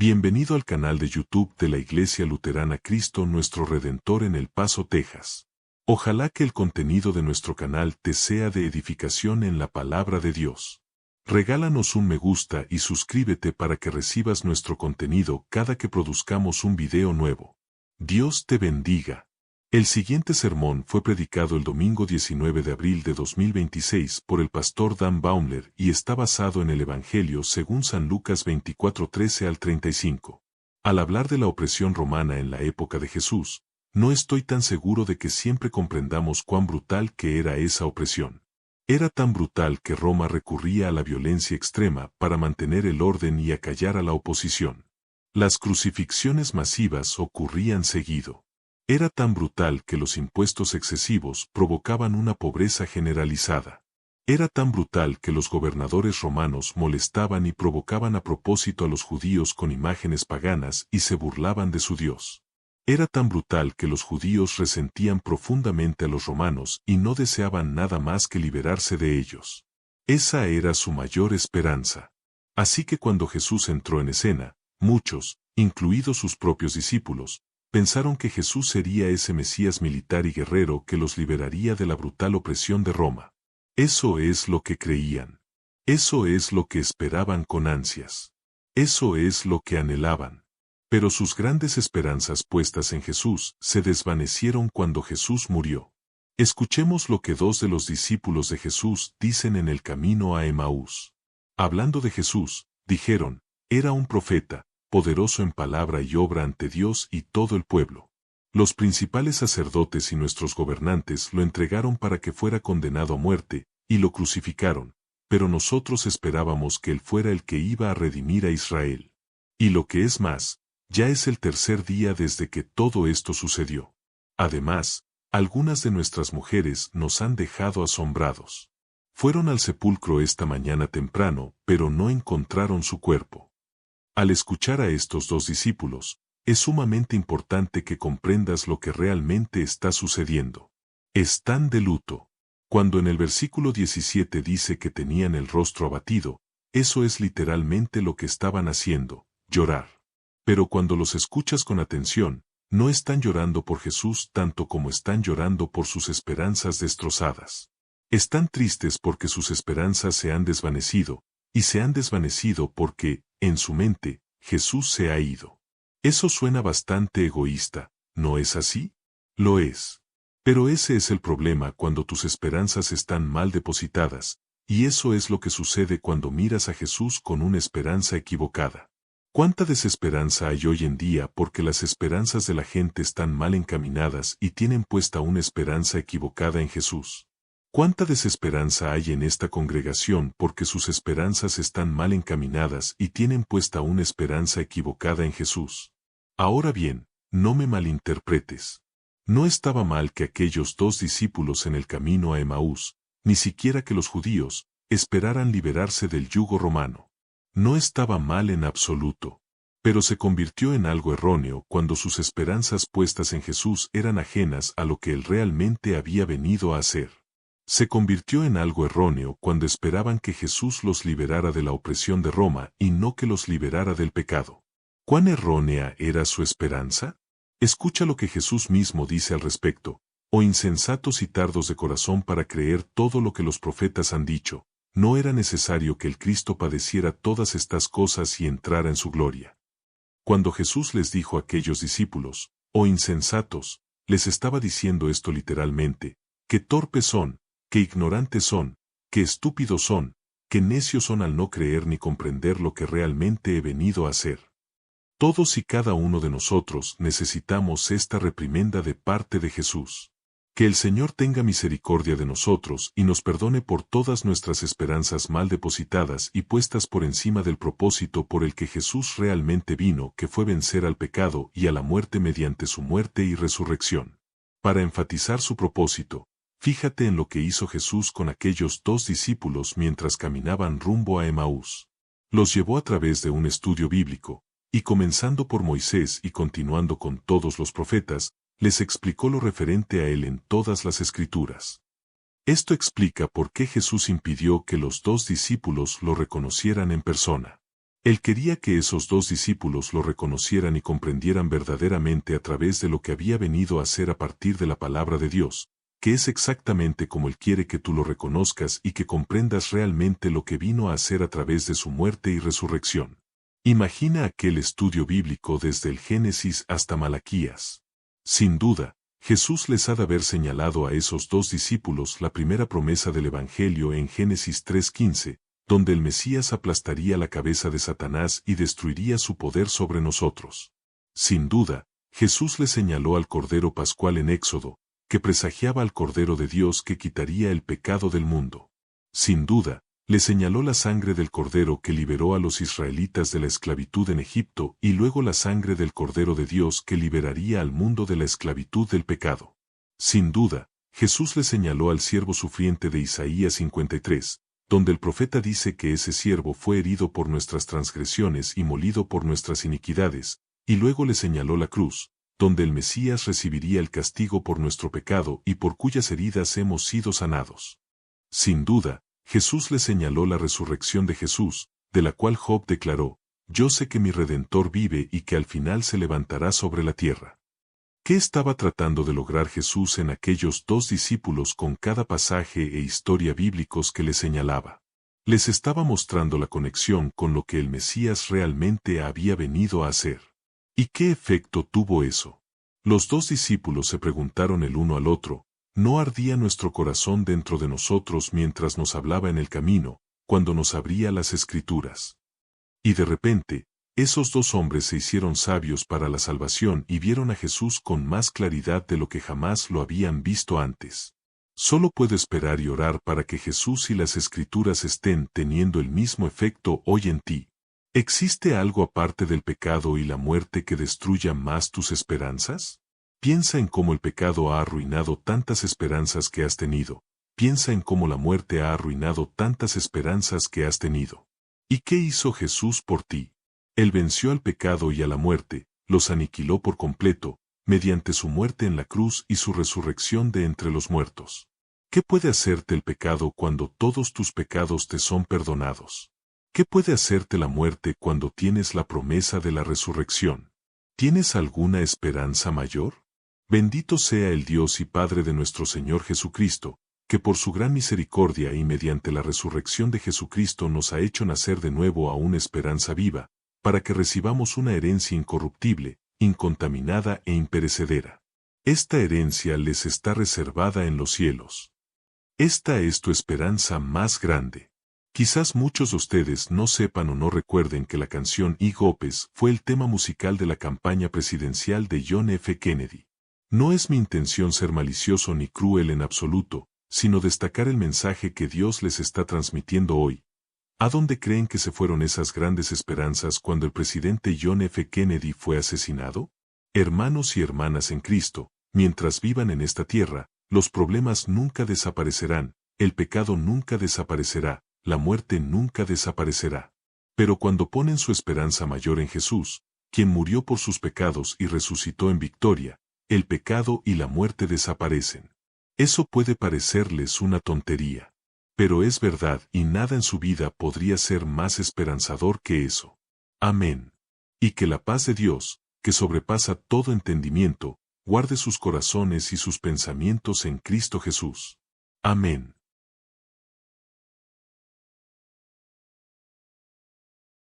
Bienvenido al canal de YouTube de la Iglesia Luterana Cristo Nuestro Redentor en El Paso, Texas. Ojalá que el contenido de nuestro canal te sea de edificación en la palabra de Dios. Regálanos un me gusta y suscríbete para que recibas nuestro contenido cada que produzcamos un video nuevo. Dios te bendiga. El siguiente sermón fue predicado el domingo 19 de abril de 2026 por el pastor Dan Baumler y está basado en el Evangelio según San Lucas 24:13 al 35. Al hablar de la opresión romana en la época de Jesús, no estoy tan seguro de que siempre comprendamos cuán brutal que era esa opresión. Era tan brutal que Roma recurría a la violencia extrema para mantener el orden y acallar a la oposición. Las crucifixiones masivas ocurrían seguido. Era tan brutal que los impuestos excesivos provocaban una pobreza generalizada. Era tan brutal que los gobernadores romanos molestaban y provocaban a propósito a los judíos con imágenes paganas y se burlaban de su Dios. Era tan brutal que los judíos resentían profundamente a los romanos y no deseaban nada más que liberarse de ellos. Esa era su mayor esperanza. Así que cuando Jesús entró en escena, muchos, incluidos sus propios discípulos, pensaron que Jesús sería ese Mesías militar y guerrero que los liberaría de la brutal opresión de Roma. Eso es lo que creían. Eso es lo que esperaban con ansias. Eso es lo que anhelaban. Pero sus grandes esperanzas puestas en Jesús se desvanecieron cuando Jesús murió. Escuchemos lo que dos de los discípulos de Jesús dicen en el camino a Emaús. Hablando de Jesús, dijeron, era un profeta, poderoso en palabra y obra ante Dios y todo el pueblo. Los principales sacerdotes y nuestros gobernantes lo entregaron para que fuera condenado a muerte, y lo crucificaron, pero nosotros esperábamos que él fuera el que iba a redimir a Israel. Y lo que es más, ya es el tercer día desde que todo esto sucedió. Además, algunas de nuestras mujeres nos han dejado asombrados. Fueron al sepulcro esta mañana temprano, pero no encontraron su cuerpo. Al escuchar a estos dos discípulos, es sumamente importante que comprendas lo que realmente está sucediendo. Están de luto. Cuando en el versículo 17 dice que tenían el rostro abatido, eso es literalmente lo que estaban haciendo, llorar. Pero cuando los escuchas con atención, no están llorando por Jesús tanto como están llorando por sus esperanzas destrozadas. Están tristes porque sus esperanzas se han desvanecido, y se han desvanecido porque, en su mente, Jesús se ha ido. Eso suena bastante egoísta, ¿no es así? Lo es. Pero ese es el problema cuando tus esperanzas están mal depositadas, y eso es lo que sucede cuando miras a Jesús con una esperanza equivocada. ¿Cuánta desesperanza hay hoy en día porque las esperanzas de la gente están mal encaminadas y tienen puesta una esperanza equivocada en Jesús? ¿Cuánta desesperanza hay en esta congregación porque sus esperanzas están mal encaminadas y tienen puesta una esperanza equivocada en Jesús? Ahora bien, no me malinterpretes. No estaba mal que aquellos dos discípulos en el camino a Emaús, ni siquiera que los judíos, esperaran liberarse del yugo romano. No estaba mal en absoluto. Pero se convirtió en algo erróneo cuando sus esperanzas puestas en Jesús eran ajenas a lo que él realmente había venido a hacer. Se convirtió en algo erróneo cuando esperaban que Jesús los liberara de la opresión de Roma y no que los liberara del pecado. ¿Cuán errónea era su esperanza? Escucha lo que Jesús mismo dice al respecto, oh insensatos y tardos de corazón para creer todo lo que los profetas han dicho, no era necesario que el Cristo padeciera todas estas cosas y entrara en su gloria. Cuando Jesús les dijo a aquellos discípulos, oh insensatos, les estaba diciendo esto literalmente, que torpes son, que ignorantes son, que estúpidos son, que necios son al no creer ni comprender lo que realmente he venido a hacer. Todos y cada uno de nosotros necesitamos esta reprimenda de parte de Jesús. Que el Señor tenga misericordia de nosotros y nos perdone por todas nuestras esperanzas mal depositadas y puestas por encima del propósito por el que Jesús realmente vino, que fue vencer al pecado y a la muerte mediante su muerte y resurrección. Para enfatizar su propósito, fíjate en lo que hizo Jesús con aquellos dos discípulos mientras caminaban rumbo a Emaús. Los llevó a través de un estudio bíblico, y comenzando por Moisés y continuando con todos los profetas, les explicó lo referente a él en todas las Escrituras. Esto explica por qué Jesús impidió que los dos discípulos lo reconocieran en persona. Él quería que esos dos discípulos lo reconocieran y comprendieran verdaderamente a través de lo que había venido a hacer a partir de la palabra de Dios, que es exactamente como Él quiere que tú lo reconozcas y que comprendas realmente lo que vino a hacer a través de su muerte y resurrección. Imagina aquel estudio bíblico desde el Génesis hasta Malaquías. Sin duda, Jesús les ha de haber señalado a esos dos discípulos la primera promesa del Evangelio en Génesis 3:15, donde el Mesías aplastaría la cabeza de Satanás y destruiría su poder sobre nosotros. Sin duda, Jesús le señaló al Cordero Pascual en Éxodo, que presagiaba al Cordero de Dios que quitaría el pecado del mundo. Sin duda, le señaló la sangre del Cordero que liberó a los israelitas de la esclavitud en Egipto y luego la sangre del Cordero de Dios que liberaría al mundo de la esclavitud del pecado. Sin duda, Jesús le señaló al siervo sufriente de Isaías 53, donde el profeta dice que ese siervo fue herido por nuestras transgresiones y molido por nuestras iniquidades, y luego le señaló la cruz, donde el Mesías recibiría el castigo por nuestro pecado y por cuyas heridas hemos sido sanados. Sin duda, Jesús le señaló la resurrección de Jesús, de la cual Job declaró, «Yo sé que mi Redentor vive y que al final se levantará sobre la tierra». ¿Qué estaba tratando de lograr Jesús en aquellos dos discípulos con cada pasaje e historia bíblicos que le señalaba? Les estaba mostrando la conexión con lo que el Mesías realmente había venido a hacer. ¿Y qué efecto tuvo eso? Los dos discípulos se preguntaron el uno al otro, ¿no ardía nuestro corazón dentro de nosotros mientras nos hablaba en el camino, cuando nos abría las Escrituras? Y de repente, esos dos hombres se hicieron sabios para la salvación y vieron a Jesús con más claridad de lo que jamás lo habían visto antes. Solo puedo esperar y orar para que Jesús y las Escrituras estén teniendo el mismo efecto hoy en ti. ¿Existe algo aparte del pecado y la muerte que destruya más tus esperanzas? Piensa en cómo el pecado ha arruinado tantas esperanzas que has tenido. Piensa en cómo la muerte ha arruinado tantas esperanzas que has tenido. ¿Y qué hizo Jesús por ti? Él venció al pecado y a la muerte, los aniquiló por completo, mediante su muerte en la cruz y su resurrección de entre los muertos. ¿Qué puede hacerte el pecado cuando todos tus pecados te son perdonados? ¿Qué puede hacerte la muerte cuando tienes la promesa de la resurrección? ¿Tienes alguna esperanza mayor? Bendito sea el Dios y Padre de nuestro Señor Jesucristo, que por su gran misericordia y mediante la resurrección de Jesucristo nos ha hecho nacer de nuevo a una esperanza viva, para que recibamos una herencia incorruptible, incontaminada e imperecedera. Esta herencia les está reservada en los cielos. Esta es tu esperanza más grande. Quizás muchos de ustedes no sepan o no recuerden que la canción Hopes fue el tema musical de la campaña presidencial de John F. Kennedy. No es mi intención ser malicioso ni cruel en absoluto, sino destacar el mensaje que Dios les está transmitiendo hoy. ¿A dónde creen que se fueron esas grandes esperanzas cuando el presidente John F. Kennedy fue asesinado? Hermanos y hermanas en Cristo, mientras vivan en esta tierra, los problemas nunca desaparecerán, el pecado nunca desaparecerá, la muerte nunca desaparecerá. Pero cuando ponen su esperanza mayor en Jesús, quien murió por sus pecados y resucitó en victoria, el pecado y la muerte desaparecen. Eso puede parecerles una tontería. Pero es verdad y nada en su vida podría ser más esperanzador que eso. Amén. Y que la paz de Dios, que sobrepasa todo entendimiento, guarde sus corazones y sus pensamientos en Cristo Jesús. Amén.